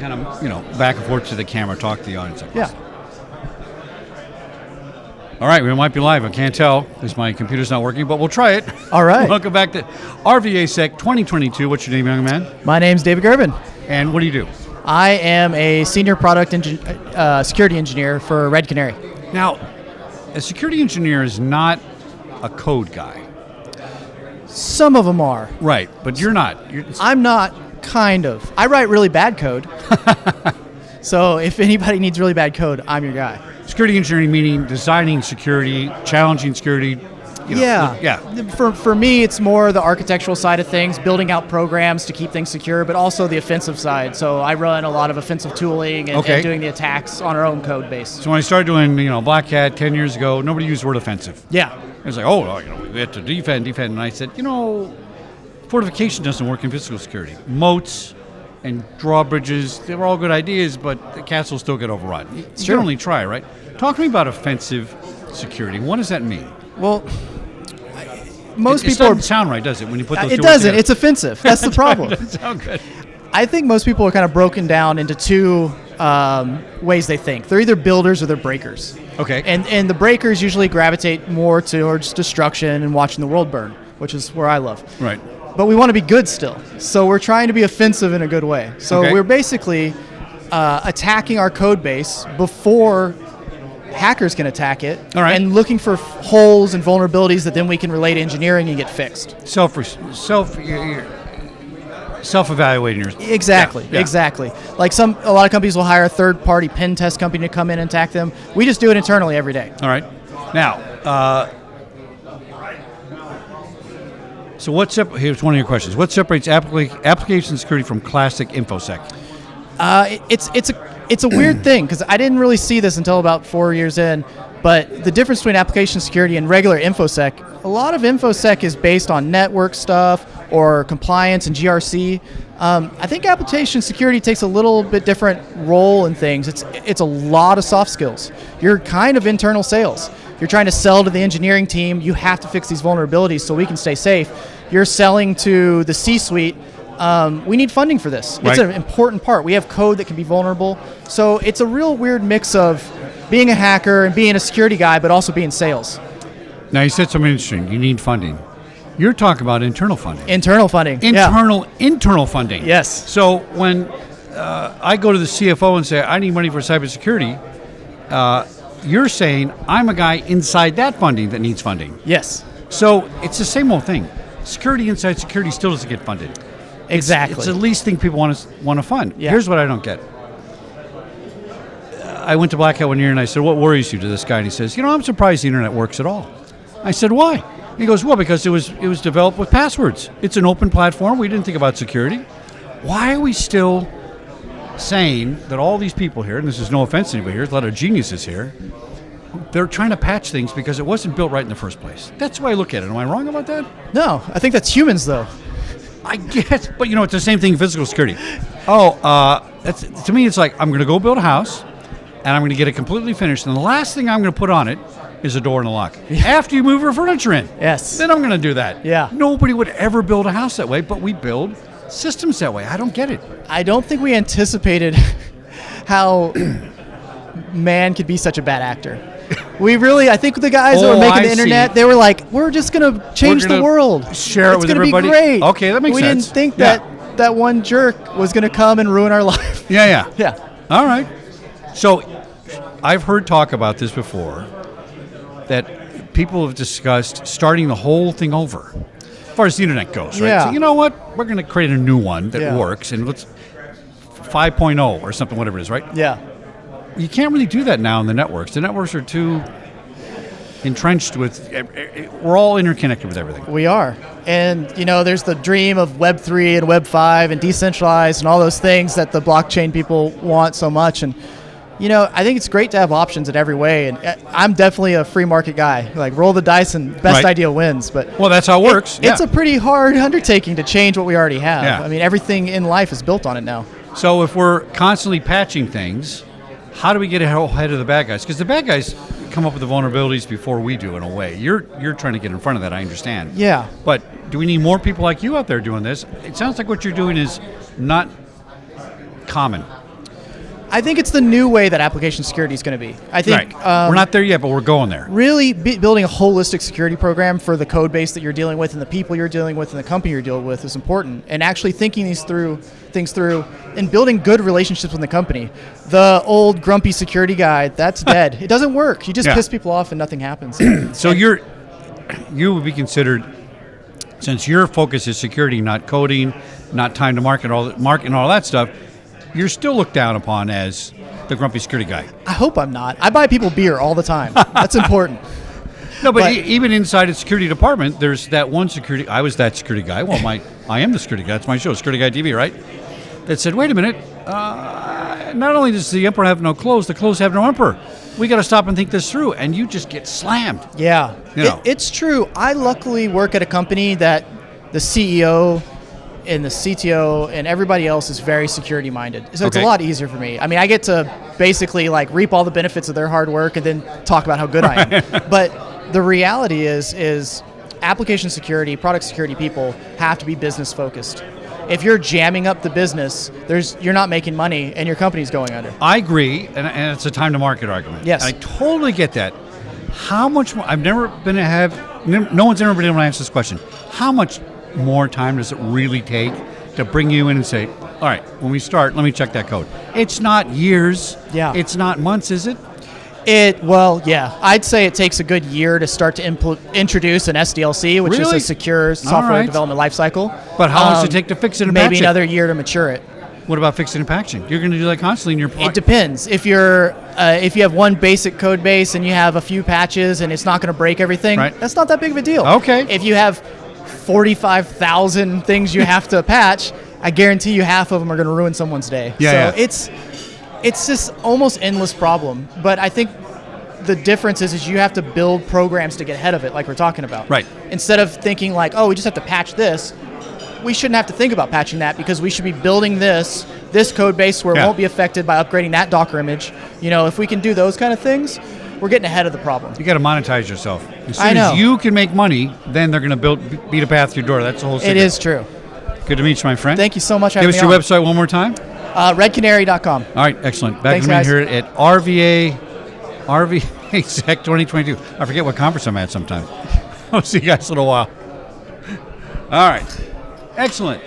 kind of, back and forth to the camera, talk to the audience. Yeah. All right, we might be live. I can't tell because my computer's not working, but we'll try it. All right. Welcome back to RVAsec 2022. What's your name, young man? My name's David Girvin. And what do you do? I am a senior product security engineer for Red Canary. Now, a security engineer is not a code guy. Some of them are. Right, but you're not. I'm not, kind of. I write really bad code. So if anybody needs really bad code, I'm your guy. Security engineering meaning designing security, challenging security. Yeah. For me, it's more the architectural side of things, building out programs to keep things secure, but also the offensive side. So I run a lot of offensive tooling and doing the attacks on our own code base. So when I started doing, Black Hat 10 years ago, nobody used the word offensive. Yeah. It was like, we have to defend. And I said, fortification doesn't work in physical security. Moats and drawbridges, they were all good ideas, but the castles still get overrun. You can only try, right? Talk to me about offensive security. What does that mean? Well, it doesn't sound right, does it, when you put those two words doesn't. together? It's offensive. That's the problem. It doesn't sound good. I think most people are kind of broken down into two ways they think. They're either builders or they're breakers. Okay. And the breakers usually gravitate more towards destruction and watching the world burn, which is where I love. Right. But we want to be good still. So we're trying to be offensive in a good way. So we're basically attacking our code base before hackers can attack it, and looking for holes and vulnerabilities that then we can relay to engineering and get fixed. Self-evaluating yourself. Exactly. Like a lot of companies will hire a third-party pen test company to come in and attack them. We just do it internally every day. All right. Now, so here's one of your questions. What separates application security from classic InfoSec? It's a weird thing because I didn't really see this until about 4 years in, but the difference between application security and regular InfoSec, a lot of InfoSec is based on network stuff or compliance and GRC. I think application security takes a little bit different role in things. It's a lot of soft skills. You're kind of internal sales. You're trying to sell to the engineering team. You have to fix these vulnerabilities so we can stay safe. You're selling to the C-suite. We need funding for this. Right. It's an important part. We have code that can be vulnerable. So it's a real weird mix of being a hacker and being a security guy, but also being sales. Now, you said something interesting. You need funding. You're talking about internal funding. Internal funding. Internal funding. Yes. So when I go to the CFO and say, I need money for cybersecurity, you're saying I'm a guy inside that funding that needs funding. Yes. So it's the same old thing. Security inside security still doesn't get funded. Exactly. It's the least thing people want to fund. Yeah. Here's what I don't get. I went to Black Hat one year and I said, what worries you to this guy? And he says, I'm surprised the internet works at all. I said, why? He goes, well, because it was developed with passwords. It's an open platform. We didn't think about security. Why are we still saying that all these people here, and this is no offense to anybody here, there's a lot of geniuses here, they're trying to patch things because it wasn't built right in the first place. That's the way I look at it. Am I wrong about that? No, I think that's humans, though. I guess, but it's the same thing in physical security. To me, it's like I'm going to go build a house, and I'm going to get it completely finished, and the last thing I'm going to put on it is a door and a lock. Yeah. After you move your furniture in. Yes. Then I'm going to do that. Yeah. Nobody would ever build a house that way, but we build systems that way. I don't get it. I don't think we anticipated how man could be such a bad actor. I think the guys that were making the internet, they were like, we're just going to change the world. Share it with everybody. It's going to be great. Okay, that makes sense. We didn't think that one jerk was going to come and ruin our life. Yeah. Yeah. All right. So I've heard talk about this before, that people have discussed starting the whole thing over as far as the internet goes, right? Yeah. So you know what? We're going to create a new one that works, and let's 5.0 or something, whatever it is, right? Yeah. You can't really do that now in the networks. The networks are too entrenched with, we're all interconnected with everything. We are. And, there's the dream of Web 3 and Web 5 and decentralized and all those things that the blockchain people want so much. And, I think it's great to have options in every way. And I'm definitely a free market guy. Like, roll the dice and best idea wins. But well, that's how it works. It's a pretty hard undertaking to change what we already have. Yeah. I mean, everything in life is built on it now. So if we're constantly patching things, how do we get ahead of the bad guys? Because the bad guys come up with the vulnerabilities before we do, in a way. You're trying to get in front of that, I understand. Yeah. But do we need more people like you out there doing this? It sounds like what you're doing is not common. I think it's the new way that application security is going to be. I think we're not there yet, but we're going there. Really building a holistic security program for the code base that you're dealing with and the people you're dealing with and the company you're dealing with is important. And actually thinking things through and building good relationships with the company. The old grumpy security guy, that's dead. It doesn't work. You just piss people off and nothing happens. So you would be considered, since your focus is security, not coding, not time to market, and all that stuff, you're still looked down upon as the grumpy security guy. I hope I'm not. I buy people beer all the time. That's important. No, but even inside a security department, there's that one security. I was that security guy. Well, I am the security guy. That's my show, Security Guy TV, right? That said, wait a minute. Not only does the emperor have no clothes, the clothes have no emperor. We got to stop and think this through, and you just get slammed. Yeah, it's true. I luckily work at a company that the CEO and the CTO and everybody else is very security minded. So it's a lot easier for me. I mean, I get to basically like reap all the benefits of their hard work and then talk about how good I am. But the reality is application security, product security people have to be business focused. If you're jamming up the business, you're not making money and your company's going under. I agree, and it's a time to market argument. Yes. I totally get that. How much more, no one's ever been able to answer this question. How much more time does it really take to bring you in and say, all right, when we start, let me check that code? It's not years. Yeah. It's not months, is it? I'd say it takes a good year to start to introduce an SDLC, which is a secure software development lifecycle. But how long does it take to fix it and patch it? Maybe another year to mature it. What about fixing and patching? You're going to do that constantly in your It depends. If you have one basic code base and you have a few patches and it's not going to break everything, that's not that big of a deal. Okay. If you have 45,000 things you have to patch, I guarantee you half of them are going to ruin someone's day. It's just almost endless problem. But I think the difference is you have to build programs to get ahead of it, like we're talking about. Right. Instead of thinking like, oh, we just have to patch this, we shouldn't have to think about patching that because we should be building this code base where it won't be affected by upgrading that Docker image. If we can do those kind of things, we're getting ahead of the problem. You got to monetize yourself. As soon as you can make money, then they're going to beat a path to your door. That's the whole secret. It is true. Good to meet you, my friend. Thank you so much for having me on. Give us your website one more time. RedCanary.com. All right, excellent. Back Thanks, to me guys. here at RVAsec 2022. I forget what conference I'm at sometimes. I'll see you guys in a little while. All right. Excellent.